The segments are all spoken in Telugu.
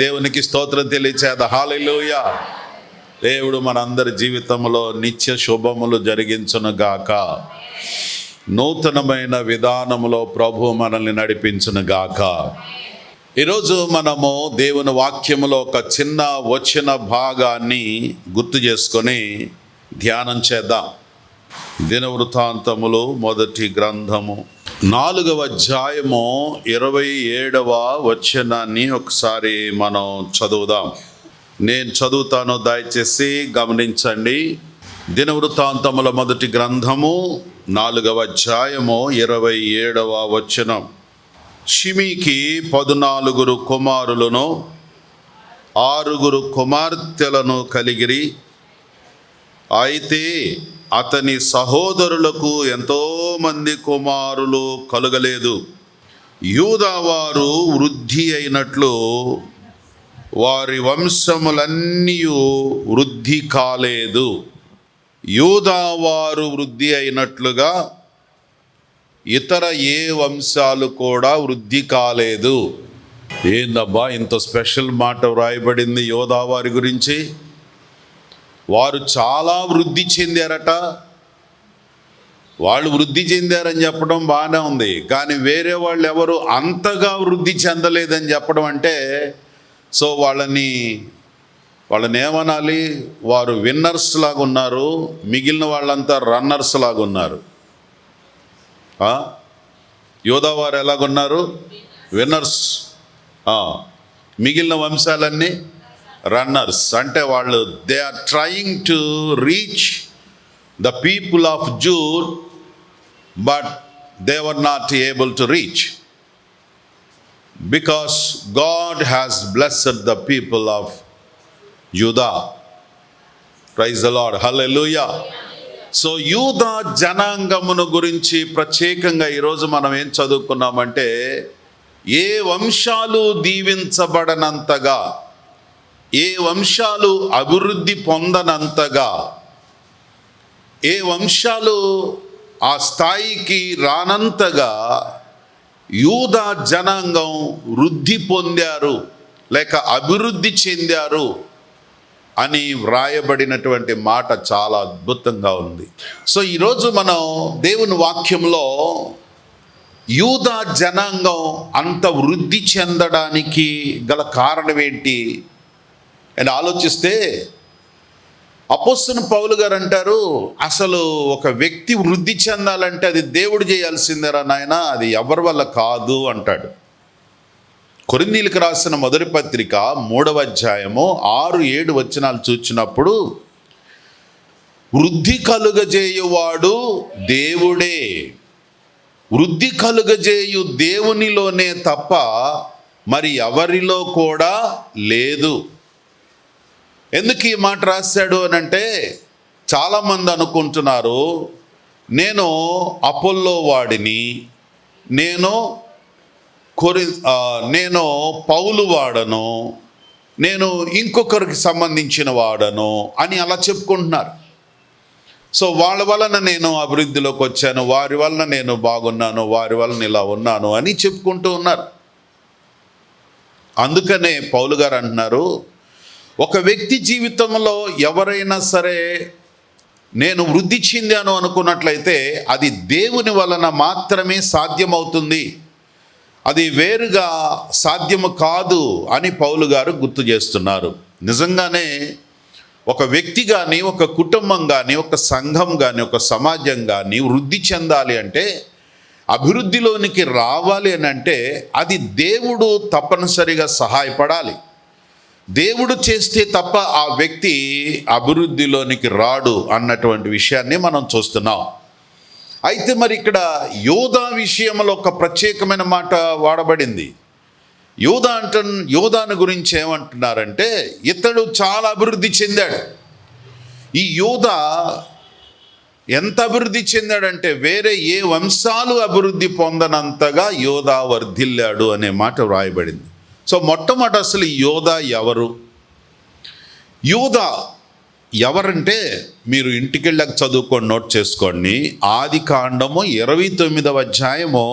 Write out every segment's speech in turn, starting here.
దేవునికి స్తోత్రం తెలియచేద. హల్లెలూయా. దేవుడు మనందరి జీవితంలో నిత్య శుభములు జరిగించును గాక. నూతనమైన విధానములో ప్రభు మనల్ని నడిపించును గాక. ఈరోజు మనము దేవుని వాక్యములో ఒక చిన్న వచన భాగాన్ని గుర్తు చేసుకొని ధ్యానం చేద్దాం. దినవృత్తాంతములు మొదటి గ్రంథము 4వ అధ్యాయము 27వ వచనాన్ని ఒకసారి మనం చదువుదాం. నేను చదువుతాను, దయచేసి గమనించండి. దినవృత్తాంతముల మొదటి గ్రంథము 4వ అధ్యాయము 27వ వచనం. షిమీకి 14 కుమారులను 6 కుమార్తెలను కలిగిరి. అయితే అతని సహోదరులకు ఎంతో మంది కుమారులు కలుగలేదు. యూదావారు వృద్ధి అయినట్లు వారి వంశములన్నీ వృద్ధి కాలేదు. యూదావారు వృద్ధి అయినట్లుగా ఇతర ఏ వంశాలు కూడా వృద్ధి కాలేదు. ఏందబ్బా ఇంత స్పెషల్ మాట వ్రాయబడింది యోధావారి గురించి? వారు చాలా వృద్ధి చెందారట. వాళ్ళు వృద్ధి చెందారని చెప్పడం బాగానే ఉంది, కానీ వేరే వాళ్ళు ఎవరు అంతగా వృద్ధి చెందలేదని చెప్పడం అంటే, సో వాళ్ళని ఏమనాలి? వారు విన్నర్స్ లాగా ఉన్నారు, మిగిలిన వాళ్ళంతా రన్నర్స్ లాగా ఉన్నారు. యోధావారు ఎలాగున్నారు? విన్నర్స్. మిగిలిన వంశాలన్నీ రన్నర్స్. అంటే వాళ్ళు they are trying to reach the people of Jude, but they were not able to reach because God has blessed the people of యూదా. Praise the Lord. హల్లెలూయా. సో యూదా జనాంగమును గురించి ప్రత్యేకంగా ఈరోజు మనం ఏం చదువుకున్నామంటే, ఏ వంశాలు దీవించబడనంతగా, ఏ వంశాలు అభివృద్ధి పొందనంతగా, ఏ వంశాలు ఆ స్థాయికి రానంతగా యూదా జనాంగం వృద్ధి పొందారు లేక అభివృద్ధి చెందారు అని వ్రాయబడినటువంటి మాట చాలా అద్భుతంగా ఉంది. సో ఈరోజు మనం దేవుని వాక్యంలో యూదా జనాంగం అంత వృద్ధి చెందడానికి గల కారణం ఏంటి అని ఆలోచిస్తే, అపోస్తలుడైన పౌలు గారు అంటారు, అసలు ఒక వ్యక్తి వృద్ధి చెందాలంటే అది దేవుడు చేయాల్సిందేరా నాయనా, అది ఎవరి వల్ల కాదు అంటాడు. కొరింథీయులకు రాసిన మొదటి పత్రిక 3వ అధ్యాయము 6-7 వచనాలు చూచినప్పుడు, వృద్ధి కలుగజేయువాడు దేవుడే, వృద్ధి కలుగజేయు దేవునిలోనే తప్ప మరి ఎవరిలో కూడా లేదు. ఎందుకు ఈ మాట రాశాడు అని అంటే, చాలామంది అనుకుంటున్నారు నేను అపోల్లో వాడిని, నేను పౌలు వాడను, నేను ఇంకొకరికి సంబంధించిన వాడను అని అలా చెప్పుకుంటున్నారు. సో వాళ్ళ వలన నేను అభివృద్ధిలోకి వచ్చాను, వారి వలన నేను బాగున్నాను, వారి వలన ఇలా ఉన్నాను అని చెప్పుకుంటూ ఉన్నారు. అందుకనే పౌలు గారు అంటున్నారు, ఒక వ్యక్తి జీవితంలో ఎవరైనా సరే నేను వృద్ధి చెందాను అనుకున్నట్లయితే అది దేవుని వలన మాత్రమే సాధ్యమవుతుంది, అది వేరుగా సాధ్యము కాదు అని పౌలు గారు గుర్తు చేస్తున్నారు. నిజంగానే ఒక వ్యక్తి కానీ, ఒక కుటుంబం కానీ, ఒక సంఘం కానీ, ఒక సమాజం కానీ వృద్ధి చెందాలి అంటే, అభివృద్ధిలోనికి రావాలి అని అంటే, అది దేవుడు తప్పనిసరిగా సహాయపడాలి. దేవుడు చేస్తే తప్ప ఆ వ్యక్తి అభివృద్ధిలోనికి రాడు అన్నటువంటి విషయాన్ని మనం చూస్తున్నాం. అయితే మరి ఇక్కడ యూదా విషయంలో ఒక ప్రత్యేకమైన మాట వాడబడింది. యూదాను గురించి ఏమంటున్నారంటే, ఇతడు చాలా అభివృద్ధి చెందాడు. ఈ యూదా ఎంత అభివృద్ధి చెందాడంటే, వేరే ఏ వంశాలు అభివృద్ధి పొందనంతగా యూదా వర్ధిల్లాడు అనే మాట వ్రాయబడింది. సో మొట్టమొదటి అసలు యూదా ఎవరు? యూదా ఎవరంటే మీరు ఇంటికి వెళ్ళాక చదువుకొని నోట్ చేసుకోండి. ఆది కాండము 29వ అధ్యాయము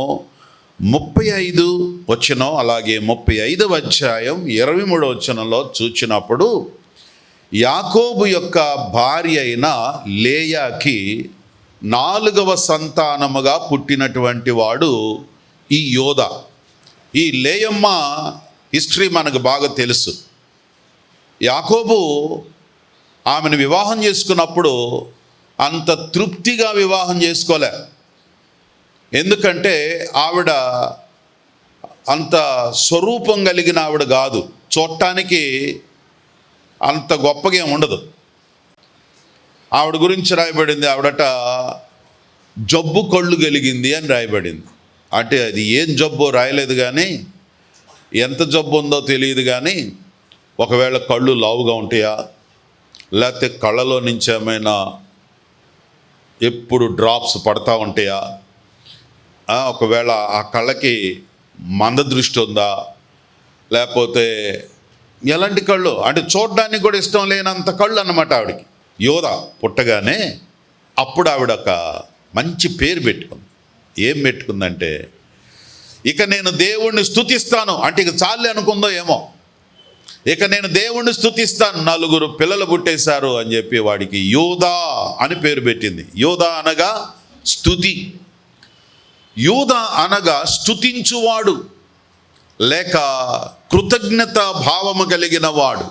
35 అలాగే 35వ అధ్యాయం 23వ వచనంలో చూచినప్పుడు యాకోబు యొక్క భార్య అయిన లేయాకి 4వ సంతానముగా పుట్టినటువంటి వాడు ఈ యోధా. ఈ లేయమ్మ హిస్టరీ మనకు బాగా తెలుసు. యాకోబు ఆమెను వివాహం చేసుకున్నప్పుడు అంత తృప్తిగా వివాహం చేసుకోలే. ఎందుకంటే ఆవిడ అంత స్వరూపం కలిగిన ఆవిడ కాదు, చూడటానికి అంత గొప్పగా ఏమి ఉండదు. ఆవిడ గురించి రాయబడింది, ఆవిడట జబ్బు కళ్ళు కలిగింది అని రాయబడింది. అంటే అది ఏం జబ్బో రాయలేదు, కానీ ఎంత జబ్బు ఉందో తెలియదు. కానీ ఒకవేళ కళ్ళు లావుగా ఉంటాయా, లేకపోతే కళ్ళలో నుంచి ఏమైనా ఎప్పుడు డ్రాప్స్ పడతా ఉంటాయా, ఒకవేళ ఆ కళ్ళకి మందదృష్టి ఉందా, లేకపోతే ఎలాంటి కళ్ళు అంటే చూడడానికి కూడా ఇష్టం లేనంత కళ్ళు అన్నమాట ఆవిడకి. యోధా పుట్టగానే అప్పుడు ఆవిడ ఒక మంచి పేరు పెట్టుకుంది. ఏం పెట్టుకుందంటే, ఇక నేను దేవుణ్ణి స్తుతిస్తాను అంటే ఇక చాలే అనుకుందో ఏమో, ఇక నేను దేవుణ్ణి స్తుతిస్తాను, 4 పిల్లలు పుట్టేశారు అని చెప్పి వాడికి యోధా అని పేరు పెట్టింది. యోధా అనగా స్తుతి, యూదా అనగా స్తుతించువాడు లేక కృతజ్ఞత భావము కలిగిన వాడు,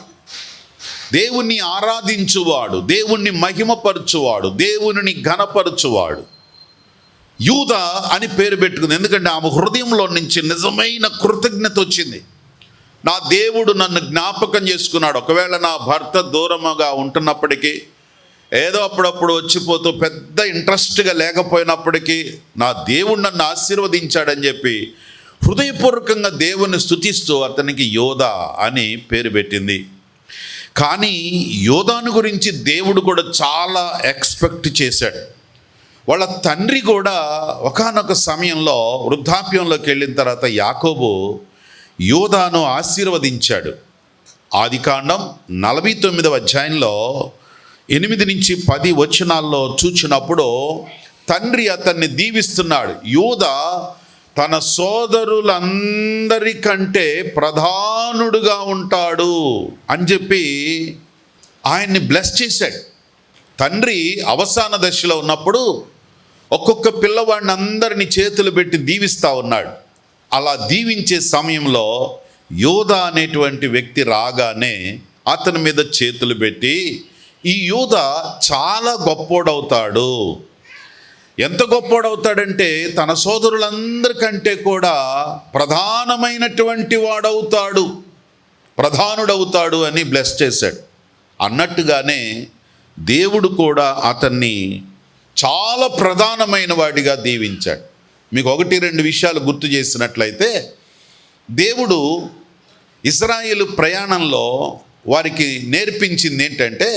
దేవుణ్ణి ఆరాధించువాడు, దేవుణ్ణి మహిమపరచువాడు, దేవుని ఘనపరచువాడు. యూదా అని పేరు పెట్టుకుంది. ఎందుకంటే ఆమె హృదయంలో నుంచి నిజమైన కృతజ్ఞత వచ్చింది. నా దేవుడు నన్ను జ్ఞాపకం చేసుకున్నాడు. ఒకవేళ నా భర్త దూరముగా ఉంటున్నప్పటికీ, ఏదో అప్పుడప్పుడు వచ్చిపోతూ పెద్ద ఇంట్రెస్ట్గా లేకపోయినప్పటికీ నా దేవుడు నన్ను ఆశీర్వదించాడని చెప్పి హృదయపూర్వకంగా దేవుని స్తుతిస్తూ అతనికి యోధా అని పేరు పెట్టింది. కానీ యోధాను గురించి దేవుడు కూడా చాలా ఎక్స్పెక్ట్ చేశాడు. వాళ్ళ తండ్రి కూడా ఒకానొక సమయంలో వృద్ధాప్యంలోకి వెళ్ళిన తర్వాత యాకోబు యోధాను ఆశీర్వదించాడు. ఆదికాండం 49వ అధ్యాయంలో 8 నుంచి 10 వచనాల్లో చూచినప్పుడు తండ్రి అతన్ని దీవిస్తున్నాడు. యోధా తన సోదరులందరికంటే ప్రధానుడుగా ఉంటాడు అని చెప్పి ఆయన్ని బ్లెస్ చేశాడు. తండ్రి అవసాన దశలో ఉన్నప్పుడు ఒక్కొక్క పిల్లవాడిని అందరినీ చేతులు పెట్టి దీవిస్తూ ఉన్నాడు. అలా దీవించే సమయంలో యోధా అనేటువంటి వ్యక్తి రాగానే అతని మీద చేతులు పెట్టి, ఈ యోధా చాలా గొప్పోడవుతాడు. ఎంత గొప్పోడవుతాడంటే తన సోదరులందరికంటే కూడా ప్రధానమైనటువంటి వాడవుతాడు, ప్రధానుడవుతాడు అని బ్లెస్ చేశాడు. అన్నట్టుగానే దేవుడు కూడా అతన్ని చాలా ప్రధానమైన వాడిగా దీవించాడు. మీకు 1-2 విషయాలు గుర్తు చేసినట్లయితే, దేవుడు ఇశ్రాయేలు ప్రయాణంలో వారికి నేర్పించింది ఏంటంటే,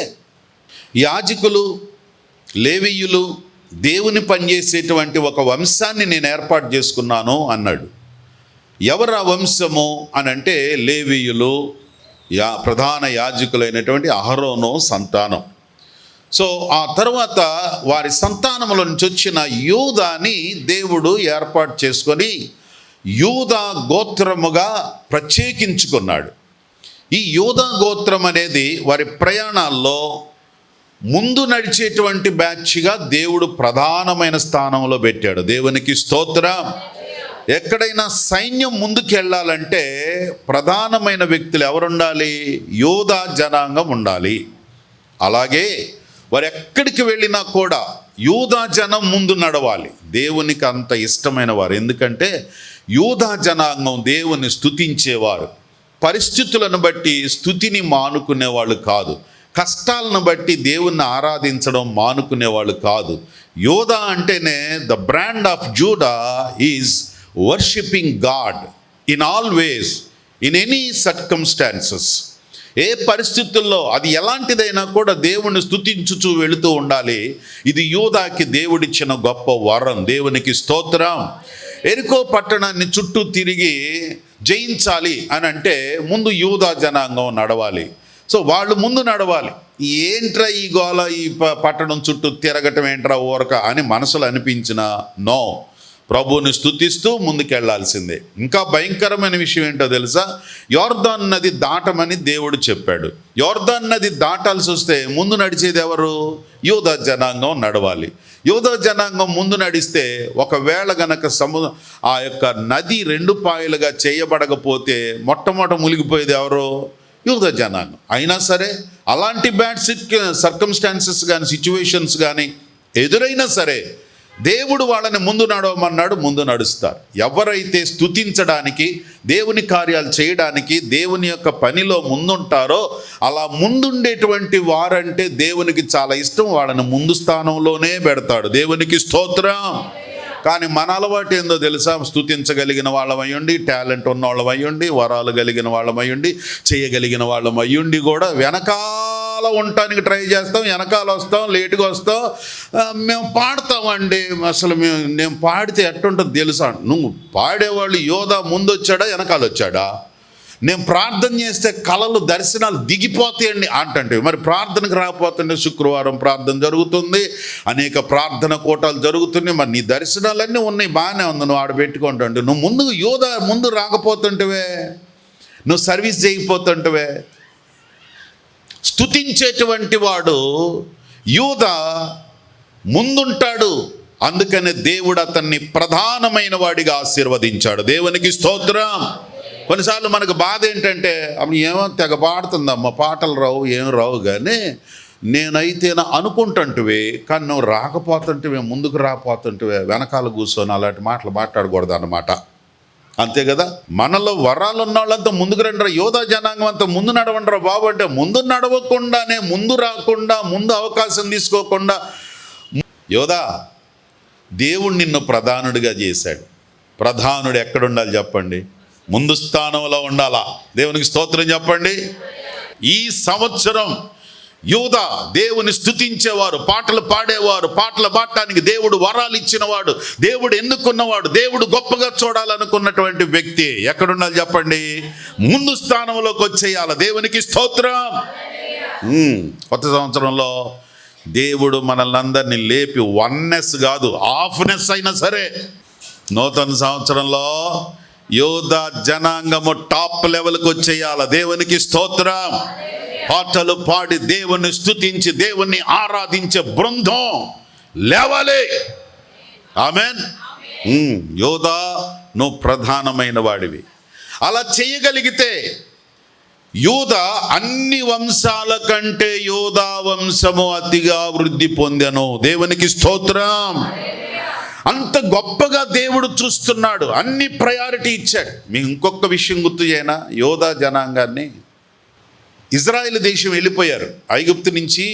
యాజకులు లేవీయులు దేవుని పనిచేసేటువంటి ఒక వంశాన్ని నేను ఏర్పాటు చేసుకున్నాను అన్నాడు. ఎవరు ఆ వంశము అని అంటే లేవీయులు, ప్రధాన యాజకులైనటువంటి అహరోను సంతానం. సో ఆ తర్వాత వారి సంతానముల నుంచి వచ్చిన యూదాని దేవుడు ఏర్పాటు చేసుకొని యూదా గోత్రముగా ప్రత్యేకించుకున్నాడు. ఈ యూదా గోత్రం అనేది వారి ప్రయాణాల్లో ముందు నడిచేటువంటి బ్యాచ్గా దేవుడు ప్రధానమైన స్థానంలో పెట్టాడు. దేవునికి స్తోత్రం. ఎక్కడైనా సైన్యం ముందుకు వెళ్ళాలంటే ప్రధానమైన వ్యక్తులు ఎవరుండాలి? యూదా జనాంగం ఉండాలి. అలాగే వారు ఎక్కడికి వెళ్ళినా కూడా యూదా జనం ముందు నడవాలి. దేవునికి అంత ఇష్టమైన వారు. ఎందుకంటే యూదా జనాంగం దేవుని స్తుతించేవారు. పరిస్థితులను బట్టి స్తుతిని మానుకునేవాళ్ళు కాదు. కష్టాలను బట్టి దేవుణ్ణి ఆరాధించడం మానుకునేవాళ్ళు కాదు. యోధా అంటేనే the brand of Judah is worshipping God in all ways, in any circumstances. ఏ పరిస్థితుల్లో అది ఎలాంటిదైనా కూడా దేవుణ్ణి స్తుతించుచూ వెళుతూ ఉండాలి. ఇది యూదాకి దేవుడిచ్చిన గొప్ప వరం. దేవునికి స్తోత్రం. ఎరికో పట్టణాన్ని చుట్టూ తిరిగి జయించాలి అని అంటే ముందు యూదా జనాంగం నడవాలి. సో వాళ్ళు ముందు నడవాలి. ఏంట్రా ఈ గోల, ఈ పట్టణం చుట్టూ తిరగటం ఏంట్రా ఊరక అని మనసులో అనిపించిన నో, ప్రభువుని స్తుతిస్తూ ముందుకెళ్లాల్సిందే. ఇంకా భయంకరమైన విషయం ఏంటో తెలుసా? యోర్దాను నది దాటమని దేవుడు చెప్పాడు. యోర్దాను నది దాటాల్సి వస్తే ముందు నడిచేది ఎవరు? యూదా జనాంగం నడవాలి. యూదా జనాంగం ముందు నడిస్తే ఒకవేళ గనక ఆ యొక్క నది 2 పాయలుగా చేయబడకపోతే మొట్టమొదట మునిగిపోయేది ఎవరు? యూదా జనాంగం. అయినా సరే అలాంటి బ్యాడ్ సర్కమ్స్టాన్సెస్ కానీ సిచ్యువేషన్స్ కానీ ఎదురైనా సరే దేవుడు వాళ్ళని ముందు నడవమన్నాడు, ముందు నడుస్తారు. ఎవరైతే స్తుతించడానికి, దేవుని కార్యాలు చేయడానికి, దేవుని యొక్క పనిలో ముందుంటారో అలా ముందుండేటువంటి వారంటే దేవునికి చాలా ఇష్టం. వాళ్ళని ముందు స్థానంలోనే పెడతాడు. దేవునికి స్తోత్రం. కానీ మన అలవాటు ఏందో తెలుసా? స్తుతించగలిగిన వాళ్ళమయ్యుండి, టాలెంట్ ఉన్న వాళ్ళమయ్యుండి, వరాలు కలిగిన వాళ్ళమయ్యుండి, చేయగలిగిన వాళ్ళమయ్యుండి కూడా వెనకాల ఉండటానికి ట్రై చేస్తాం. వెనకాల వస్తాం, లేటుగా వస్తాం. మేము పాడతామండి. అసలు నేను పాడితే ఎట్టుంటుంది తెలుసా? నువ్వు పాడేవాళ్ళు యోధా ముందు వచ్చాడా వెనకాల వచ్చాడా? నేను ప్రార్థన చేస్తే కళలు దర్శనాలు దిగిపోతాయండి అంటే మరి ప్రార్థనకు రాకపోతుంటే శుక్రవారం ప్రార్థన జరుగుతుంది, అనేక ప్రార్థన కూటాలు జరుగుతున్నాయి. మరి నీ దర్శనాలన్నీ ఉన్నాయి, బాగానే ఉంది, నువ్వు ఆడ పెట్టుకుంటుంటే నువ్వు ముందు రాకపోతుంటవే, నువ్వు సర్వీస్ చేయకపోతుంటవే. స్తుతించేటువంటి వాడు యూదా ముందుంటాడు. అందుకనే దేవుడు అతన్ని ప్రధానమైన వాడిగా ఆశీర్వదించాడు. దేవునికి స్తోత్రం. కొన్నిసార్లు మనకు బాధ ఏంటంటే, అప్పుడు ఏమో తెగ పాడుతుందమ్మ, పాటలు రావు, ఏం రావు, కానీ నేనైతే అనుకుంటుంటివి, కానీ నువ్వు రాకపోతుంటివే, ముందుకు రాకపోతుంటివే, వెనకాల కూర్చొని అలాంటి మాటలు మాట్లాడకూడదు అన్నమాట. అంతే కదా? మనలో వరాలు ఉన్న వాళ్ళంతా ముందుకు రండిరా, యోధా జనాంగం అంతా ముందు నడవండిరా బాబు అంటే ముందు నడవకుండానే, ముందు రాకుండా, ముందు అవకాశం తీసుకోకుండా. యోధా, దేవుడు నిన్ను ప్రధానుడిగా చేశాడు. ప్రధానుడు ఎక్కడుండాలి చెప్పండి? ముందు స్థానంలో ఉండాలా. దేవునికి స్తోత్రం చెప్పండి. ఈ సంవత్సరం యూదా దేవుని స్తుతించేవారు, పాటలు పాడేవారు, పాటలు పాడటానికి దేవుడు వరాలు ఇచ్చినవాడు, దేవుడు ఎన్నుకున్నవాడు, దేవుడు గొప్పగా చూడాలనుకున్నటువంటి వ్యక్తి ఎక్కడుండాలి చెప్పండి? ముందు స్థానంలోకి వచ్చేయాలి. దేవునికి స్తోత్రం. కొత్త సంవత్సరంలో దేవుడు మనల్ని అందరినీ లేపి వన్నెస్ కాదు, హాఫ్నెస్ అయినా సరే, నూతన సంవత్సరంలో యోధా జనాంగము టాప్ లెవెల్కి వచ్చేయాల. దేవునికి స్తోత్రం. పాటలు పాడి దేవుణ్ణి స్తుతించి దేవుణ్ణి ఆరాధించే బృందం లేవాలి. ఆమెన్. యోధా, నువ్వు ప్రధానమైన వాడివి. అలా చేయగలిగితే యూదా అన్ని వంశాల కంటే యోధా వంశము అతిగా వృద్ధి పొందెను. దేవునికి స్తోత్రం. అంత గొప్పగా దేవుడు చూస్తున్నాడు, అన్ని ప్రయారిటీ ఇచ్చాడు. మీకు ఇంకొక విషయం గుర్తు చేయనా? యోధా జనాంగాన్ని ఇజ్రాయెల్ దేశం వెళ్ళిపోయారు. ఐగుప్తు నుంచి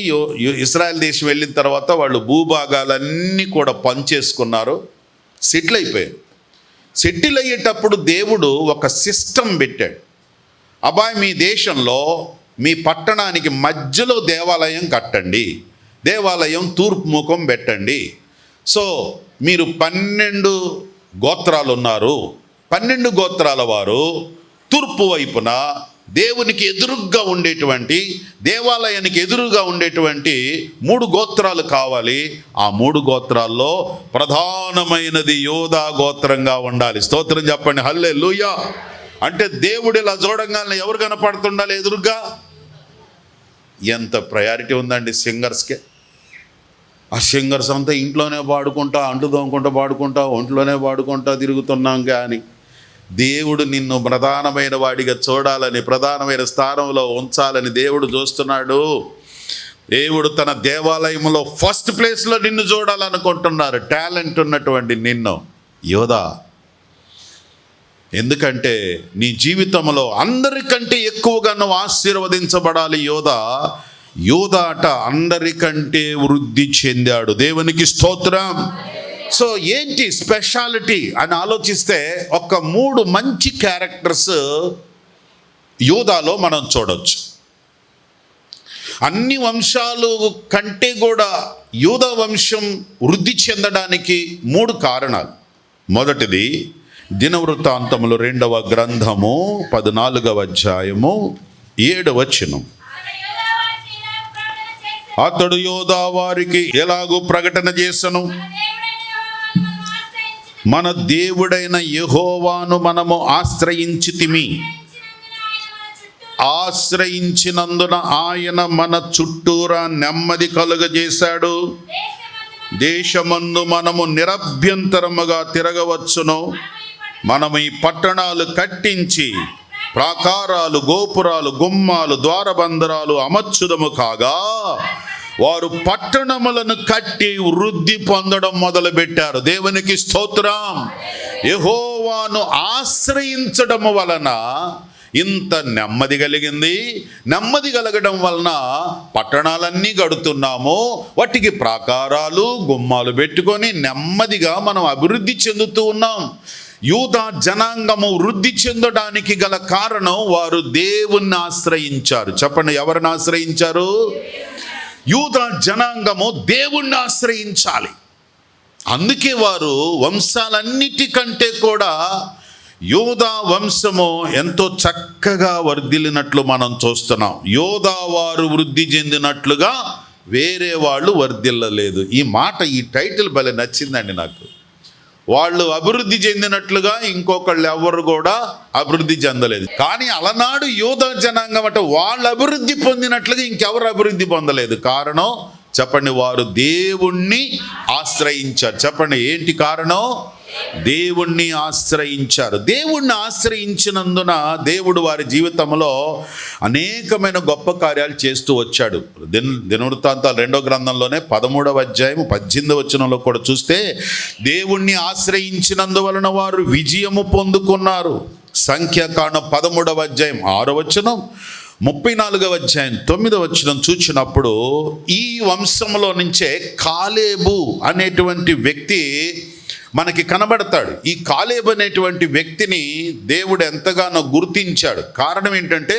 ఇజ్రాయెల్ దేశం వెళ్ళిన తర్వాత వాళ్ళు భూభాగాలన్నీ కూడా పంచేసుకున్నారు, సెటిల్ అయిపోయారు. సెటిల్ అయ్యేటప్పుడు దేవుడు ఒక సిస్టమ్ పెట్టాడు. అబ్బాయి, మీ దేశంలో మీ పట్టణానికి మధ్యలో దేవాలయం కట్టండి, దేవాలయం తూర్పు ముఖం పెట్టండి. సో మీరు 12 గోత్రాలు ఉన్నారు. 12 గోత్రాల వారు తూర్పు వైపున దేవునికి ఎదురుగా ఉండేటువంటి, దేవాలయానికి ఎదురుగా ఉండేటువంటి 3 గోత్రాలు కావాలి. ఆ 3 గోత్రాల్లో ప్రధానమైనది యోధా గోత్రంగా ఉండాలి. స్తోత్రం చెప్పండి. హల్లెలూయా. అంటే దేవుడు ఇలా చూడంగానే ఎవరు కనపడుతుండాలి ఎదురుగా? ఎంత ప్రయారిటీ ఉందండి సింగర్స్కే. ఆ సింగర్స్ అంతా ఇంట్లోనే పాడుకుంటా, అంటు తోముకుంటా పాడుకుంటా, ఒంట్లోనే పాడుకుంటా తిరుగుతున్నాం. కానీ దేవుడు నిన్ను ప్రధానమైన వాడిగా చూడాలని, ప్రధానమైన స్థానంలో ఉంచాలని దేవుడు చూస్తున్నాడు. దేవుడు తన దేవాలయంలో ఫస్ట్ ప్లేస్లో నిన్ను చూడాలనుకుంటున్నారు. టాలెంట్ ఉన్నటువంటి నిన్ను యోధా. ఎందుకంటే నీ జీవితంలో అందరికంటే ఎక్కువగా నువ్వు ఆశీర్వదించబడాలి. యోధా అట అందరికంటే వృద్ధి చెందాడు. దేవునికి స్తోత్రం. సో ఏంటి స్పెషాలిటీ అని ఆలోచిస్తే ఒక 3 మంచి క్యారెక్టర్స్ యోధాలో మనం చూడొచ్చు. అన్ని వంశాలు కంటే కూడా యూదా వంశం వృద్ధి చెందడానికి 3 కారణాలు. మొదటిది దినవృత్తాంతములు 2వ గ్రంథము 14వ అధ్యాయము 7వ వచనం. అతడు యోధా వారికి ఎలాగూ ప్రకటన చేసెను, మన దేవుడైన యెహోవాను మనము ఆశ్రయించితిమి. ఆశ్రయించినందున ఆయన మన చుట్టూరా నెమ్మది కలుగజేశాడు. దేశమందు మనము నిరభ్యంతరముగా తిరగవచ్చును. మనము ఈ పట్టణాలు కట్టించి ప్రాకారాలు, గోపురాలు, గుమ్మాలు, ద్వారబంధరాలు అమర్చుదము కాగా, వారు పట్టణములను కట్టి వృద్ధి పొందడం మొదలుపెట్టారు. దేవునికి స్తోత్రం. యెహోవాను ఆశ్రయించడం వలన ఇంత నెమ్మది కలిగింది. నెమ్మది కలగడం వలన పట్టణాలన్నీ కడుతున్నాము, వాటికి ప్రాకారాలు, గుమ్మాలు పెట్టుకొని నెమ్మదిగా మనం అభివృద్ధి చెందుతూ ఉన్నాం. యూదా జనాంగము వృద్ధి చెందడానికి గల కారణం వారు దేవుణ్ణి ఆశ్రయించారు. చెప్పండి, ఎవరిని ఆశ్రయించారు? యూదా జనాంగము దేవుణ్ణి ఆశ్రయించాలి. అందుకే వారు వంశాలన్నిటికంటే కూడా యోధా వంశము ఎంతో చక్కగా వర్ధిల్లినట్లు మనం చూస్తున్నాం. యోధా వారు వృద్ధి చెందినట్లుగా వేరే వాళ్ళు వర్ధిల్లలేదు. ఈ మాట, ఈ టైటిల్ భలే నచ్చిందండి నాకు. వాళ్ళు అభివృద్ధి చెందినట్లుగా ఇంకొకళ్ళు ఎవరు కూడా అభివృద్ధి చెందలేదు. కానీ అలనాడు యోధా జనాంగం అంటే వాళ్ళు అభివృద్ధి పొందినట్లుగా ఇంకెవరు అభివృద్ధి పొందలేదు. కారణం చెప్పండి, వారు దేవుణ్ణి ఆశ్రయించారు. చెప్పండి, ఏంటి కారణం? దేవుణ్ణి ఆశ్రయించారు. దేవుణ్ణి ఆశ్రయించినందున దేవుడు వారి జీవితంలో అనేకమైన గొప్ప కార్యాలు చేస్తూ వచ్చాడు. దినవృత్తాంతాలు 2వ గ్రంథంలోనే 13వ అధ్యాయం 18వ వచనంలో కూడా చూస్తే, దేవుణ్ణి ఆశ్రయించినందువలన వారు విజయము పొందుకున్నారు. సంఖ్యాకాండం 13వ అధ్యాయం 6వ వచనం, 34వ అధ్యాయం 9వ వచనం చూచినప్పుడు ఈ వంశంలో నుంచే కాలేబు అనేటువంటి వ్యక్తి మనకి కనబడతాడు. ఈ కాలేబు అనేటువంటి వ్యక్తిని దేవుడు ఎంతగానో గుర్తించాడు. కారణం ఏంటంటే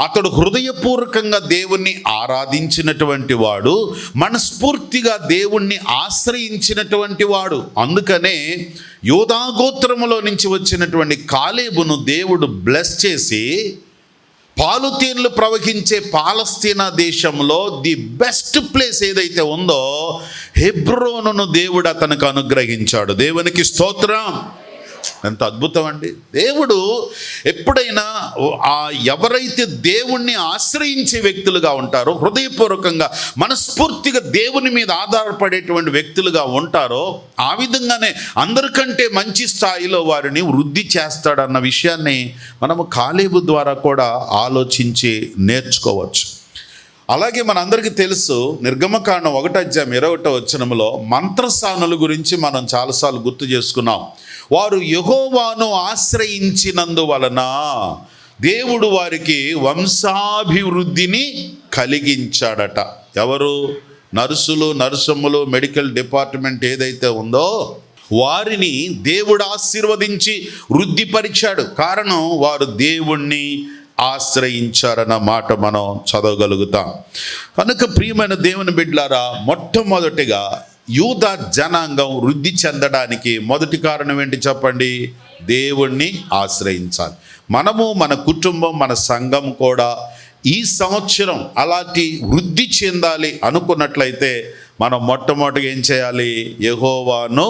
అతడు హృదయపూర్వకంగా దేవుణ్ణి ఆరాధించినటువంటి వాడు, మనస్ఫూర్తిగా దేవుణ్ణి ఆశ్రయించినటువంటి వాడు. అందుకనే యోధా గోత్రములో నుంచి వచ్చినటువంటి కాలేబును దేవుడు బ్లెస్ చేసి పాలు తేనెలు ప్రవహించే పాలస్తీనా దేశంలో ది బెస్ట్ ప్లేస్ ఏదైతే ఉందో హెబ్రోనును దేవుడు అతనికి అనుగ్రహించాడు. దేవునికి స్తోత్రం. ఎంత అద్భుతం అండి. దేవుడు ఎప్పుడైనా ఎవరైతే దేవుణ్ణి ఆశ్రయించే వ్యక్తులుగా ఉంటారో, హృదయపూర్వకంగా మనస్ఫూర్తిగా దేవుని మీద ఆధారపడేటువంటి వ్యక్తులుగా ఉంటారో, ఆ విధంగానే అందరికంటే మంచి స్థాయిలో వారిని వృద్ధి చేస్తాడన్న విషయాన్ని మనము కాలేబు ద్వారా కూడా ఆలోచించి నేర్చుకోవచ్చు. అలాగే మనందరికీ తెలుసు, నిర్గమకాండం 1వ అధ్యాయం 21వ వచనంలో మంత్రసానుల గురించి మనం చాలాసార్లు గుర్తు చేసుకున్నాం. వారు యెహోవాను ఆశ్రయించినందువలన దేవుడు వారికి వంశాభివృద్ధిని కలిగించాడట. ఎవరు? నర్సులు, నర్సమ్మలు, మెడికల్ డిపార్ట్మెంట్ ఏదైతే ఉందో వారిని దేవుడు ఆశీర్వదించి వృద్ధిపరిచాడు. కారణం వారు దేవుణ్ణి ఆశ్రయించారన్న మాట మనం చదవగలుగుతాం. కనుక ప్రియమైన దేవుని బిడ్డలారా, మొట్టమొదటిగా యూదా జనాంగం వృద్ధి చెందడానికి మొదటి కారణం ఏంటి చెప్పండి? దేవుణ్ణి ఆశ్రయించాలి. మనము, మన కుటుంబం, మన సంఘం కూడా ఈ సంవత్సరం అలాంటి వృద్ధి చెందాలి అనుకున్నట్లయితే మనం మొట్టమొదటిగా ఏం చేయాలి? యెహోవాను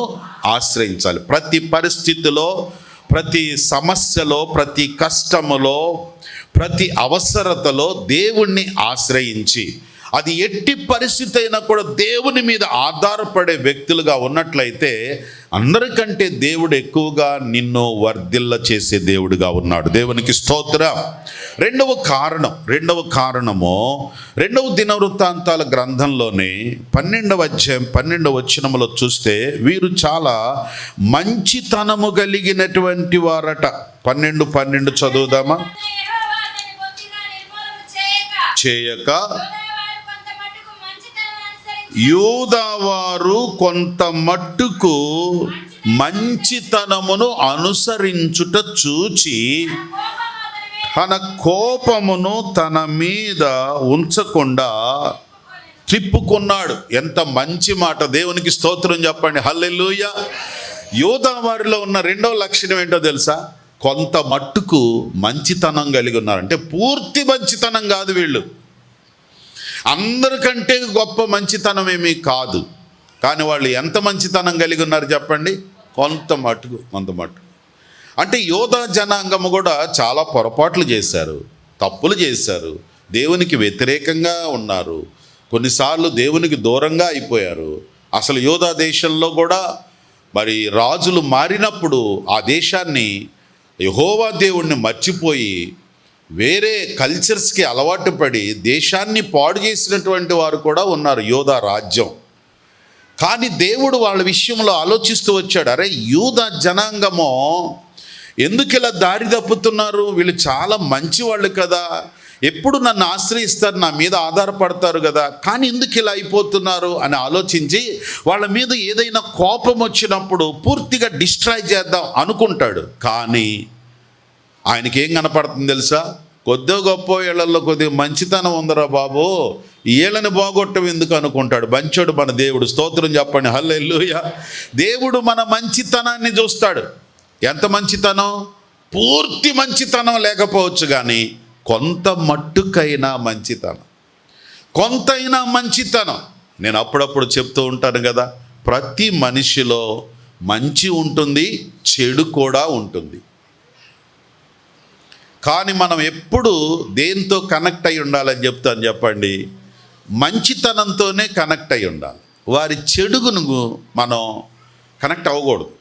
ఆశ్రయించాలి. ప్రతి పరిస్థితిలో, ప్రతి సమస్యలో, ప్రతి కష్టములో, ప్రతి అవసరతలో దేవుణ్ణి ఆశ్రయించి, అది ఎట్టి పరిస్థితి అయినా కూడా దేవుని మీద ఆధారపడే వ్యక్తులుగా ఉన్నట్లయితే అందరికంటే దేవుడు ఎక్కువగా నిన్ను వర్ధిల్ల చేసే దేవుడుగా ఉన్నాడు. దేవునికి స్తోత్రం. రెండవ కారణము 2వ దినవృత్తాంతాల గ్రంథంలోనే 12వ అధ్యాయం 12వ వచనంలో చూస్తే వీరు చాలా మంచితనము కలిగినటువంటి వారట. 12 చదువుదామా? చేయక యూదావారు కొంత మట్టుకు మంచితనమును అనుసరించుట చూచి తన కోపమును తన మీద ఉంచకుండా తిప్పుకున్నాడు. ఎంత మంచి మాట! దేవునికి స్తోత్రం చెప్పండి. హల్లెలూయా. యూదావారిలో ఉన్న రెండవ లక్షణం ఏంటో తెలుసా? కొంత మట్టుకు మంచితనం కలిగి ఉన్నారు. అంటే పూర్తి మంచితనం కాదు, వీళ్ళు అందరికంటే గొప్ప మంచితనం ఏమీ కాదు. కానీ వాళ్ళు ఎంత మంచితనం కలిగి ఉన్నారు చెప్పండి? కొంత మటుకు. అంటే యోధా జనాంగము కూడా చాలా పొరపాట్లు చేశారు, తప్పులు చేశారు, దేవునికి వ్యతిరేకంగా ఉన్నారు, కొన్నిసార్లు దేవునికి దూరంగా అయిపోయారు. అసలు యోధా దేశంలో కూడా మరి రాజులు మారినప్పుడు ఆ దేశాన్ని యెహోవా దేవుణ్ణి మర్చిపోయి వేరే కల్చర్స్కి అలవాటు పడి దేశాన్ని పాడు చేసినటువంటి వారు కూడా ఉన్నారు యోధా రాజ్యం. కానీ దేవుడు వాళ్ళ విషయంలో ఆలోచిస్తూ వచ్చాడు, అరే యూదా జనాంగమో ఎందుకు ఇలా దారి తప్పుతున్నారు, వీళ్ళు చాలా మంచివాళ్ళు కదా, ఎప్పుడు నన్ను ఆశ్రయిస్తారు, నా మీద ఆధారపడతారు కదా, కానీ ఎందుకు ఇలా అయిపోతున్నారు అని ఆలోచించి వాళ్ళ మీద ఏదైనా కోపం వచ్చినప్పుడు పూర్తిగా డిస్ట్రాయ్ చేద్దాం అనుకుంటాడు. కానీ ఆయనకి ఏం కనపడుతుంది తెలుసా, కొద్దో గొప్ప ఏళ్లలో కొద్దిగా మంచితనం ఉందరా బాబు, ఏళ్ళని బాగొట్టం ఎందుకు అనుకుంటాడు. మంచోడు మన దేవుడు, స్తోత్రం చెప్పండి, హల్లెలూయా. దేవుడు మన మంచితనాన్ని చూస్తాడు. ఎంత మంచితనం, పూర్తి మంచితనం లేకపోవచ్చు కానీ కొంత మట్టుకైనా మంచితనం, కొంతైనా మంచితనం. నేను అప్పుడప్పుడు చెప్తూ ఉంటాను కదా, ప్రతి మనిషిలో మంచి ఉంటుంది, చెడు కూడా ఉంటుంది. కానీ మనం ఎప్పుడు దేంతో కనెక్ట్ అయి ఉండాలని చెప్తాను చెప్పండి, మంచితనంతోనే కనెక్ట్ అయి ఉండాలి. వారి చెడుగును మనం కనెక్ట్ అవ్వకూడదు.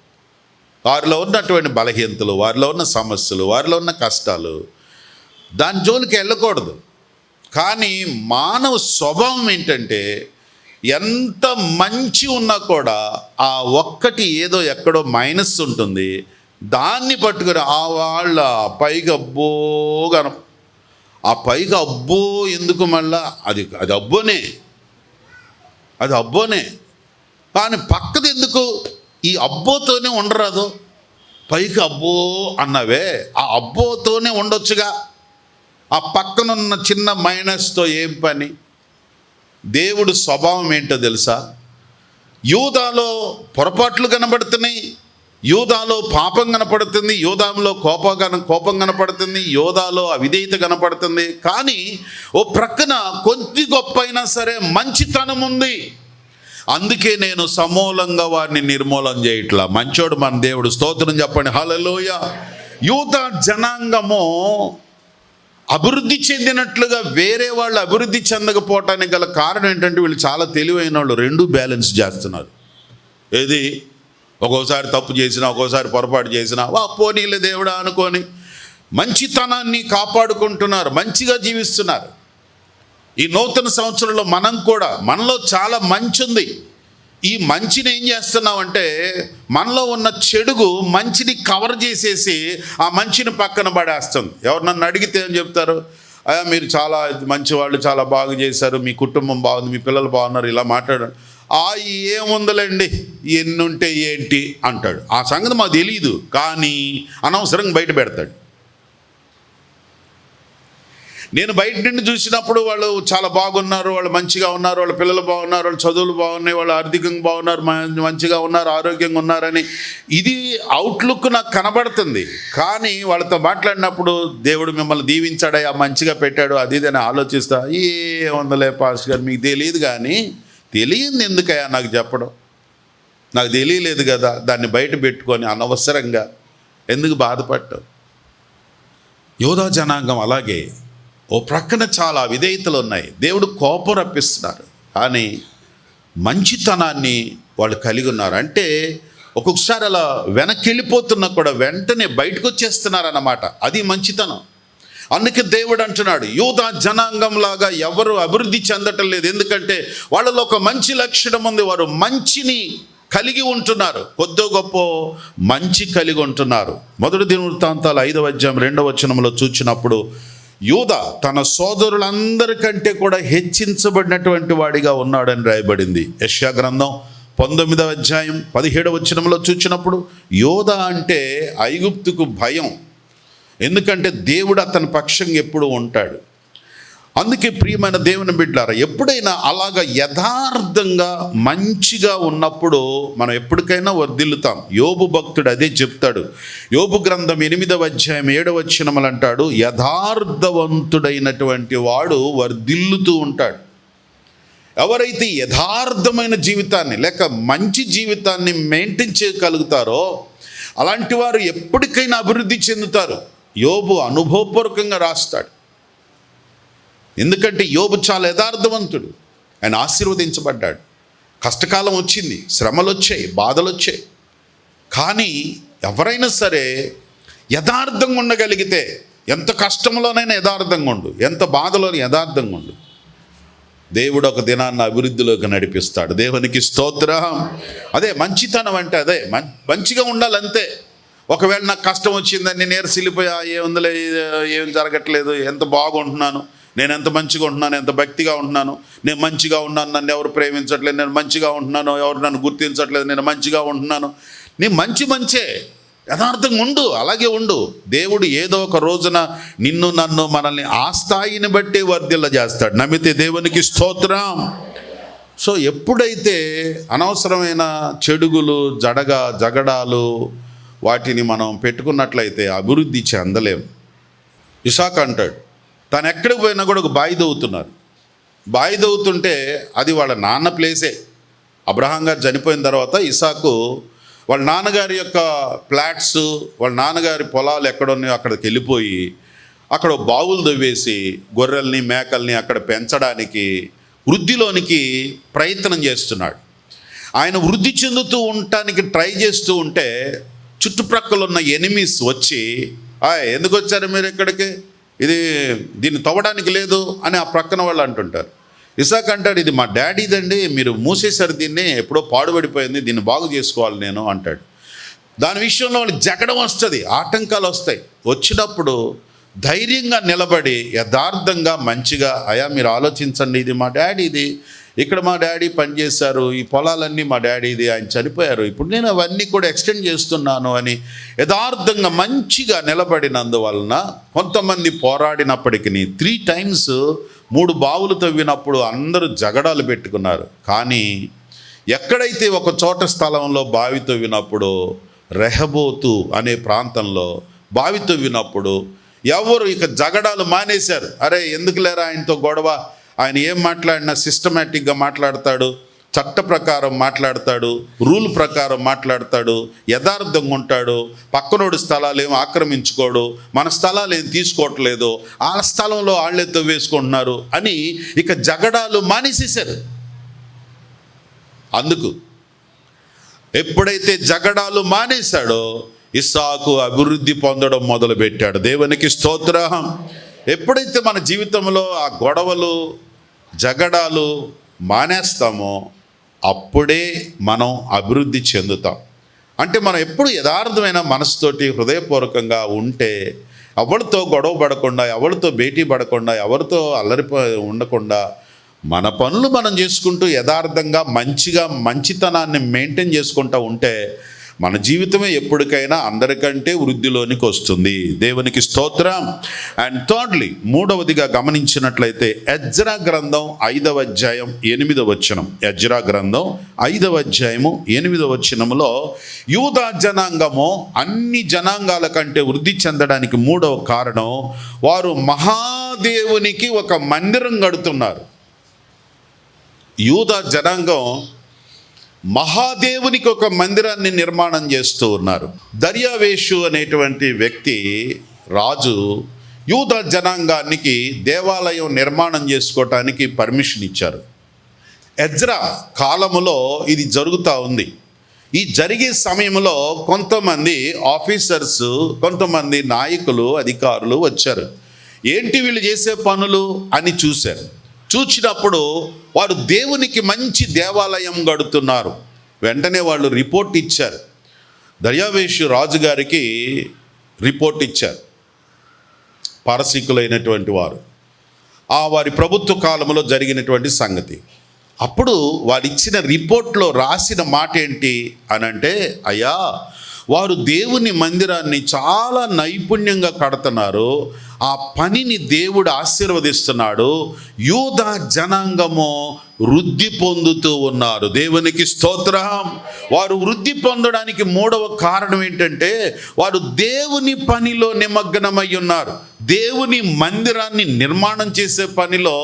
వారిలో ఉన్నటువంటి బలహీనతలు, వారిలో ఉన్న సమస్యలు, వారిలో ఉన్న కష్టాలు, దాని జోలికి వెళ్ళకూడదు. కానీ మానవ స్వభావం ఏంటంటే ఎంత మంచి ఉన్నా కూడా ఆ ఒక్కటి ఏదో ఎక్కడో మైనస్ ఉంటుంది, దాన్ని పట్టుకుని ఆ వాళ్ళ పైగా అబ్బోగానం, ఆ పైగా అబ్బో ఎందుకు మళ్ళా అది అబ్బోనే కానీ పక్కది ఎందుకు, ఈ అబ్బోతోనే ఉండరాదు, పైకి అబ్బో అన్నవే ఆ అబ్బోతోనే ఉండొచ్చుగా, ఆ పక్కనున్న చిన్న మైనస్తో ఏం పని. దేవుడు స్వభావం ఏంటో తెలుసా, యూదాలో పొరపాట్లు కనబడుతున్నాయి, యూదాలో పాపం కనపడుతుంది, యూదాలో కోపం కనపడుతుంది, యూదాలో అవిధేయత కనపడుతుంది. కానీ ఓ ప్రక్కన కొద్ది గొప్ప అయినా సరే మంచితనం ఉంది. అందుకే నేను సమూలంగా వారిని నిర్మూలన చేయట్లా. మంచోడు మన దేవుడు, స్తోత్రం చెప్పండి, హల్లెలూయా. యూదా జనాంగము అభివృద్ధి చెందినట్లుగా వేరే వాళ్ళు అభివృద్ధి చెందకపోవటానికి గల కారణం ఏంటంటే వీళ్ళు చాలా తెలివైన వాళ్ళు, రెండూ బ్యాలెన్స్ చేస్తున్నారు. ఏది, ఒక్కోసారి తప్పు చేసినా, ఒక్కోసారి పొరపాటు చేసినా పోనీలే దేవుడా అనుకొని మంచితనాన్ని కాపాడుకుంటున్నారు, మంచిగా జీవిస్తున్నారు. ఈ నూతన సంవత్సరంలో మనం కూడా, మనలో చాలా మంచి ఉంది, ఈ మంచిని ఏం చేస్తున్నామంటే మనలో ఉన్న చెడుగు మంచిని కవర్ చేసేసి ఆ మంచిని పక్కన పడేస్తుంది. ఎవరు నన్ను అడిగితే ఏం చెప్తారు, అయ్యా మీరు చాలా మంచివాళ్ళు, చాలా బాగా చేశారు, మీ కుటుంబం బాగుంది, మీ పిల్లలు బాగున్నారు, ఇలా మాట్లాడారు. ఏముందలేండి, ఎన్నుంటే ఏంటి అంటాడు. ఆ సంగతి మాకు తెలియదు, కానీ అనవసరంగా బయట పెడతాడు. నేను బయట నుండి చూసినప్పుడు వాళ్ళు చాలా బాగున్నారు, వాళ్ళు మంచిగా ఉన్నారు, వాళ్ళ పిల్లలు బాగున్నారు, వాళ్ళ చదువులు బాగున్నాయి, వాళ్ళు ఆర్థికంగా బాగున్నారు, మంచిగా ఉన్నారు, ఆరోగ్యంగా ఉన్నారని ఇది అవుట్లుక్ నాకు కనబడుతుంది. కానీ వాళ్ళతో మాట్లాడినప్పుడు దేవుడు మిమ్మల్ని దీవించాడయ్యా, మంచిగా పెట్టాడు, అది ఇది అని ఆలోచిస్తా, ఏముందలే పాస్టర్ గారు మీకు తెలియదు. కానీ తెలియంది ఎందుకయ్యా నాకు చెప్పడం, నాకు తెలియలేదు కదా, దాన్ని బయట పెట్టుకొని అనవసరంగా ఎందుకు బాధపడ్డావు. యోధా జనాంగం అలాగే ఓ ప్రక్కన చాలా విధేయతలు ఉన్నాయి, దేవుడు కోపం రప్పిస్తున్నారు, కానీ మంచితనాన్ని వాళ్ళు కలిగి ఉన్నారు. అంటే ఒక్కొక్కసారి అలా వెనక్కి వెళ్ళిపోతున్నా కూడా వెంటనే బయటకు వచ్చేస్తున్నారన్నమాట, అది మంచితనం. అందుకే దేవుడు అంటున్నాడు, యూదా జనాంగంలాగా ఎవరు అభివృద్ధి చెందటం లేదు, ఎందుకంటే వాళ్ళలో ఒక మంచి లక్షణం ఉంది, వారు మంచిని కలిగి ఉంటున్నారు, కొద్దో గొప్ప మంచి కలిగి ఉంటున్నారు. మొదటి దినవృత్తాంతాలు 5వ అధ్యాయం 2వ వచనంలో చూచినప్పుడు యూదా తన సోదరులందరికంటే కూడా హెచ్చించబడినటువంటి వాడిగా ఉన్నాడని రాయబడింది. యెషయా గ్రంథం 19వ అధ్యాయం 17వ వచనంలో చూచినప్పుడు యూదా అంటే ఐగుప్తుకు భయం, ఎందుకంటే దేవుడు అతని పక్షంగా ఎప్పుడు ఉంటాడు. అందుకే ప్రియమైన దేవుని బిడ్డలారా, ఎప్పుడైనా అలాగ యథార్థంగా మంచిగా ఉన్నప్పుడు మనం ఎప్పటికైనా వర్ధిల్లుతాం. యోబు భక్తుడు అదే చెప్తాడు. యోబు గ్రంథం 8వ అధ్యాయం 7వ వచనములు అంటాడు, యథార్థవంతుడైనటువంటి వాడు వర్ధిల్లుతూ ఉంటాడు. ఎవరైతే యథార్థమైన జీవితాన్ని లేక మంచి జీవితాన్ని మెయింటైన్ చేయగలుగుతారో అలాంటి వారు ఎప్పటికైనా అభివృద్ధి చెందుతారు. యోబు అనుభవపూర్వకంగా రాస్తాడు. ఎందుకంటే యోబు చాలా యథార్థవంతుడు. ఆయన ఆశీర్వదించబడ్డాడు. కష్టకాలం వచ్చింది, శ్రమలు వచ్చాయి, బాధలు వచ్చాయి. కానీ ఎవరైనా సరే యథార్థంగా ఉండగలిగితే, ఎంత కష్టంలోనైనా యథార్థంగా ఉండు, ఎంత బాధలోని యథార్థంగా ఉండు, దేవుడు ఒక దినాన్ని అభివృద్ధిలోకి నడిపిస్తాడు. దేవునికి స్తోత్రం. అదే మంచితనం అంటే, అదే మంచిగా ఉండాలంతే. ఒకవేళ నాకు కష్టం వచ్చిందని నీరసిల్లిపోయా, ఏముందిలే, ఏం జరగట్లేదు, ఎంత బాగుంటున్నాను, నేను ఎంత మంచిగా ఉంటున్నాను, ఎంత భక్తిగా ఉంటున్నాను, నేను మంచిగా ఉన్నాను, నన్ను ఎవరు ప్రేమించట్లేదు, నేను మంచిగా ఉంటున్నాను, ఎవరు నన్ను గుర్తించట్లేదు, నేను మంచిగా ఉంటున్నాను. నీ మంచే, యథార్థంగా ఉండు, అలాగే ఉండు. దేవుడు ఏదో ఒక రోజున నిన్ను నన్ను మనల్ని ఆ స్థాయిని బట్టి వర్ధిల్ల చేస్తాడు. నమ్మితే దేవునికి స్తోత్రం. సో ఎప్పుడైతే అనవసరమైన చెడుగులు, జగడాలు వాటిని మనం పెట్టుకున్నట్లయితే అభివృద్ధి చెందలేం. ఇసాక్ అంటాడు, తను ఎక్కడికి పోయినా కూడా ఒక బావి దవ్వుతున్నారు. బావి దవ్వుతుంటే అది వాళ్ళ నాన్న ప్లేసే. అబ్రహాం గారు చనిపోయిన తర్వాత ఇసాకు వాళ్ళ నాన్నగారి యొక్క ఫ్లాట్స్, వాళ్ళ నాన్నగారి పొలాలు ఎక్కడున్నాయో అక్కడికి వెళ్ళిపోయి అక్కడ బావులు దవ్వేసి గొర్రెల్ని, మేకల్ని అక్కడ పెంచడానికి వృద్ధిలోనికి ప్రయత్నం చేస్తున్నాడు. ఆయన వృద్ధి చెందుతూ ఉండటానికి ట్రై చేస్తూ ఉంటే చుట్టుప్రక్కల ఉన్న ఎనిమీస్ వచ్చి, ఎందుకు వచ్చారు మీరు ఇక్కడికి, దీన్ని తవ్వడానికి లేదు అని ఆ ప్రక్కన వాళ్ళు అంటుంటారు. ఇసాక్ అంటాడు, ఇది మా డాడీదండి, మీరు మూసేశారు, దీన్ని ఎప్పుడో పాడుపడిపోయింది, దీన్ని బాగు చేసుకోవాలి నేను అంటాడు. దాని విషయంలో వాళ్ళకి జగడం వస్తుంది, ఆటంకాలు వస్తాయి. వచ్చినప్పుడు ధైర్యంగా నిలబడి యథార్థంగా మంచిగా, అయ్యా మీరు ఆలోచించండి, ఇది మా డాడీది, ఇక్కడ మా డాడీ పనిచేశారు, ఈ పొలాలన్నీ మా డాడీది, ఆయన చనిపోయారు, ఇప్పుడు నేను అవన్నీ కూడా ఎక్స్టెండ్ చేస్తున్నాను అని యథార్థంగా మంచిగా నిలబడినందువలన కొంతమంది పోరాడినప్పటికీ 3 times 3 బావులు తవ్వినప్పుడు అందరూ జగడాలు పెట్టుకున్నారు. కానీ ఎక్కడైతే ఒక చోట స్థలంలో బావి తవ్వినప్పుడు, రెహబోతు అనే ప్రాంతంలో బావి తవ్వినప్పుడు ఎవరు ఇక జగడాలు మానేశారు. అరే ఎందుకు లేరా ఆయనతో గొడవ, ఆయన ఏం మాట్లాడినా సిస్టమేటిక్గా మాట్లాడతాడు, చట్ట ప్రకారం మాట్లాడతాడు, రూల్ ప్రకారం మాట్లాడతాడు, యథార్థంగా ఉంటాడు, పక్కనోడి స్థలాలు ఏం ఆక్రమించుకోడు, మన స్థలాలు ఏం తీసుకోవట్లేదు, ఆ స్థలంలో వాళ్ళే తవ్వేసుకుంటున్నారు అని ఇక జగడాలు మానేసేశారు. అందుకు ఎప్పుడైతే జగడాలు మానేశాడో ఇస్సాకు అభివృద్ధి పొందడం మొదలుపెట్టాడు. దేవునికి స్తోత్రం. ఎప్పుడైతే మన జీవితంలో ఆ గొడవలు, జగడాలు మానేస్తామో అప్పుడే మనం అభివృద్ధి చెందుతాం. అంటే మనం ఎప్పుడు యథార్థమైన మనసుతోటి హృదయపూర్వకంగా ఉంటే, ఎవరితో గొడవ పడకుండా, ఎవరితో భేటీ పడకుండా, ఎవరితో ఉండకుండా మన పనులు మనం చేసుకుంటూ యథార్థంగా మంచిగా మంచితనాన్ని మెయింటైన్ చేసుకుంటూ ఉంటే మన జీవితమే ఎప్పటికైనా అందరికంటే వృద్ధిలోనికి వస్తుంది. దేవునికి స్తోత్రం. అండ్ థర్డ్లీ, మూడవదిగా గమనించినట్లయితే ఎజ్రా గ్రంథం 5వ అధ్యాయం 8వ వచనం. ఎజ్రా గ్రంథం 5వ అధ్యాయము 8వ వచనంలో యూదా జనాంగము అన్ని జనాంగాల కంటే వృద్ధి చెందడానికి 3వ కారణం, వారు మహాదేవునికి ఒక మందిరం కడుతున్నారు. యూదా జనాంగం మహాదేవునికి ఒక మందిరాన్ని నిర్మాణం చేస్తూ ఉన్నారు. దర్యావేషు అనేటువంటి వ్యక్తి, రాజు, యూదా జనాంగానికి దేవాలయం నిర్మాణం చేసుకోవటానికి పర్మిషన్ ఇచ్చారు. ఎజ్రా కాలములో ఇది జరుగుతూ ఉంది. ఈ జరిగే సమయంలో కొంతమంది ఆఫీసర్స్, కొంతమంది నాయకులు, అధికారులు వచ్చారు. ఏంటి వీళ్ళు చేసే పనులు అని చూశారు. చూచినప్పుడు వారు దేవునికి మంచి దేవాలయం కడుతున్నారు. వెంటనే వాళ్ళు రిపోర్ట్ ఇచ్చారు, దర్యావేషు రాజుగారికి రిపోర్ట్ ఇచ్చారు. పారసీకులైనటువంటి వారు, వారి ప్రభుత్వ కాలంలో జరిగినటువంటి సంగతి. అప్పుడు వారు ఇచ్చిన రిపోర్ట్లో రాసిన మాట ఏంటి అనంటే, అయ్యా వారు దేవుని మందిరాన్ని చాలా నైపుణ్యంగా కడుతున్నారు, ఆ పనిని దేవుడు ఆశీర్వదిస్తున్నాడు, యూదా జనాంగము వృద్ధి పొందుతూ ఉన్నారు. దేవునికి స్తోత్రం. వారు వృద్ధి పొందడానికి 3వ కారణం ఏంటంటే వారు దేవుని పనిలో నిమగ్నమై ఉన్నారు. దేవుని మందిరాన్ని నిర్మాణం చేసే పనిలో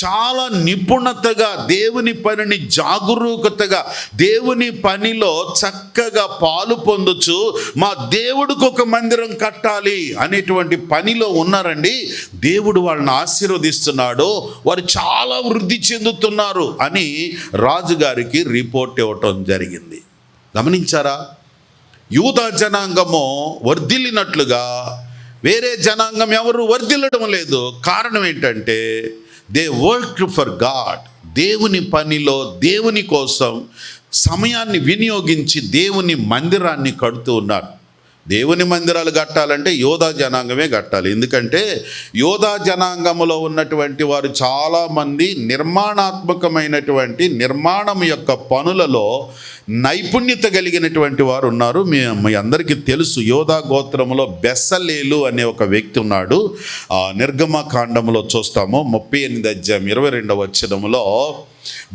చాలా నిపుణతగా, దేవుని పనిని జాగరూకతగా, దేవుని పనిలో చక్కగా పాలు పొందొచ్చు, మా దేవుడికి ఒక మందిరం కట్టాలి అనేటువంటి పనిలో ఉన్నారండి. దేవుడు వాళ్ళని ఆశీర్వదిస్తున్నాడు, వారు చాలా వృద్ధి చెందుతున్నారు అని రాజుగారికి రిపోర్ట్ ఇవ్వటం జరిగింది. గమనించారా? యూదా జనాంగము వర్ధిల్లినట్లుగా వేరే జనాంగం ఎవరు వర్ధిల్లడం లేదు. కారణం ఏంటంటే దే వర్క్ ఫర్ గాడ్. దేవుని పనిలో, దేవుని కోసం సమయాన్ని వినియోగించి దేవుని మందిరాన్ని కడుతూ ఉన్నారు. దేవుని మందిరాలు కట్టాలంటే యోధా జనాంగమే కట్టాలి. ఎందుకంటే యోధా జనాంగంలో ఉన్నటువంటి వారు చాలామంది నిర్మాణాత్మకమైనటువంటి నిర్మాణం యొక్క పనులలో నైపుణ్యత కలిగినటువంటి వారు ఉన్నారు. మీ అందరికీ తెలుసు, యోధా గోత్రంలో బెసలేలు అనే ఒక వ్యక్తి ఉన్నాడు. నిర్గమకాండంలో చూస్తాము 38:22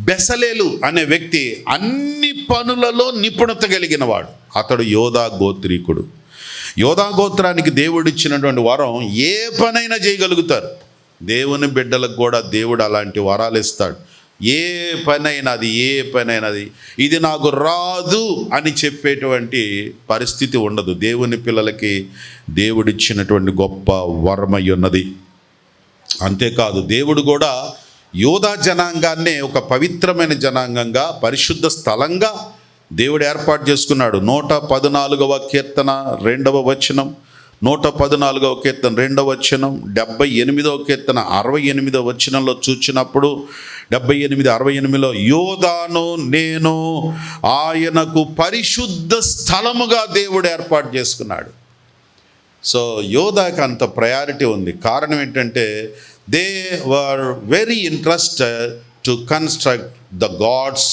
బెసలేలు అనే వ్యక్తి అన్ని పనులలో నిపుణత కలిగిన వాడు. అతడు యోధా గోత్రీకుడు. యోధా గోత్రానికి దేవుడు ఇచ్చినటువంటి వరం ఏ పనైనా చేయగలుగుతారు. దేవుని బిడ్డలకు కూడా దేవుడు అలాంటి వరాలు ఇస్తాడు. ఏ పనైనది ఇది నాకు రాదు అని చెప్పేటువంటి పరిస్థితి ఉండదు. దేవుని పిల్లలకి దేవుడిచ్చినటువంటి గొప్ప వరమై ఉన్నది. అంతేకాదు, దేవుడు కూడా యోధా జనాంగాన్నే ఒక పవిత్రమైన జనాంగంగా, పరిశుద్ధ స్థలంగా దేవుడు ఏర్పాటు చేసుకున్నాడు. 114వ కీర్తన 2వ వచనం, 114వ కీర్తన 2వ వచనం, 78వ కీర్తన 68వ వచనంలో చూచినప్పుడు 78:68లో యోధాను నేను ఆయనకు పరిశుద్ధ స్థలముగా దేవుడు ఏర్పాటు చేసుకున్నాడు. సో యోధాకి అంత ప్రయారిటీ ఉంది. కారణం ఏంటంటే they were very interested to construct the God's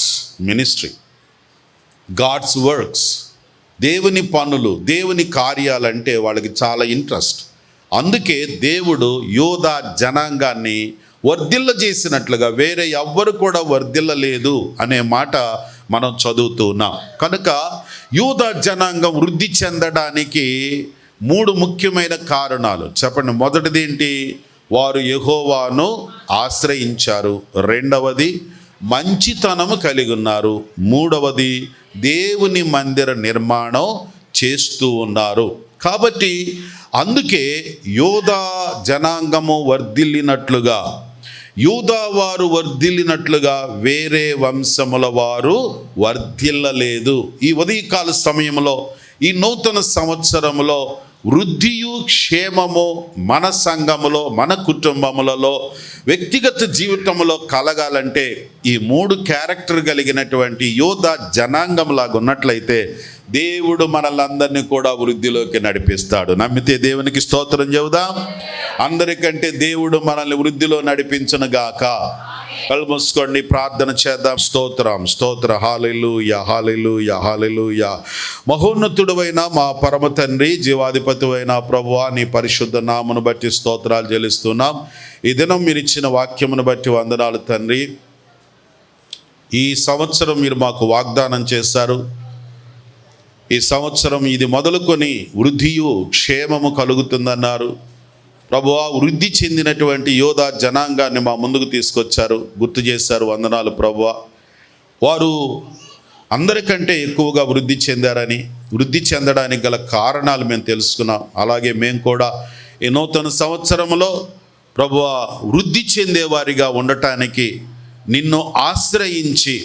ministry, God's works. దేవుని పనులు, దేవుని కార్యాలంటే వాళ్ళకి చాలా ఇంట్రెస్ట్. అందుకే దేవుడు యోధా జనాంగాన్ని వర్ధిల్ల చేసినట్లుగా వేరే ఎవ్వరు కూడా వర్ధిల్లలేదు అనే మాట మనం చదువుతున్నాం. కనుక యోధా జనాంగం వృద్ధి చెందడానికి 3 ముఖ్యమైన కారణాలు చెప్పండి. మొదటిది ఏంటి? వారు యెహోవాను ఆశ్రయించారు. రెండవది మంచితనము కలిగి ఉన్నారు. మూడవది దేవుని మందిర నిర్మాణం చేస్తూ ఉన్నారు. కాబట్టి అందుకే యోధా జనాంగము వర్ధిల్లినట్లుగా, యూదా వారు వర్ధిల్లినట్లుగా వేరే వంశముల వారు వర్ధిల్లలేదు. ఈ ఉదయకాల సమయంలో, ఈ నూతన సంవత్సరంలో వృద్ధియు క్షేమము మన సంఘములో, మన కుటుంబములలో, వ్యక్తిగత జీవితంలో కలగాలంటే ఈ 3 క్యారెక్టర్ కలిగినటువంటి యోధా జనాంగంలాగా ఉన్నట్లయితే దేవుడు మనల్ని కూడా వృద్ధిలోకి నడిపిస్తాడు. నమ్మితే దేవునికి స్తోత్రం చెబుదాం. అందరికంటే దేవుడు మనల్ని వృద్ధిలో నడిపించును గాక. కళ్ళు మూసుకోండి, ప్రార్థన చేద్దాం. స్తోత్ర హల్లెలూయా హల్లెలూయా హల్లెలూయా. మహోన్నతుడైన మా పరమ తండ్రి, జీవాధిపతివైన ప్రభువా, నీ పరిశుద్ధ నామమును బట్టి స్తోత్రాలు చెల్లిస్తున్నాం. ఈ దినం మీరు ఇచ్చిన వాక్యమును బట్టి వందనాలు తండ్రి. ఈ సంవత్సరం మీరు మాకు వాగ్దానం చేశారు. ఈ సంవత్సరం ఇది మొదలుకొని వృద్ధియు క్షేమము కలుగుతుందన్నారు. ప్రభువా, వృద్ధి చెందినటువంటి యోధా జనాంగాన్ని మా ముందుకు తీసుకొచ్చారు, గుర్తు చేశారు. వందనాలు ప్రభువా. వారు అందరికంటే ఎక్కువగా వృద్ధి చెందారని, వృద్ధి చెందడానికి గల కారణాలు మేము తెలుసుకున్నాం. అలాగే మేము కూడా ఈ నూతన సంవత్సరంలో ప్రభువా వృద్ధి చెందేవారిగా ఉండటానికి, నిన్ను ఆశ్రయించి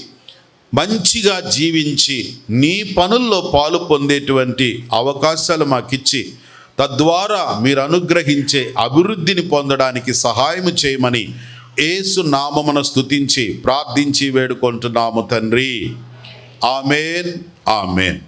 మంచిగా జీవించి నీ పనుల్లో పాలు పొందేటువంటి అవకాశాలు మాకిచ్చి, తద్వారా మీరు అనుగ్రహించే అభివృద్ధిని పొందడానికి సహాయం చేయమని యేసు నామమున స్తుతించి ప్రార్థించి వేడుకుంటున్నాము తండ్రి. ఆమేన్, ఆమేన్.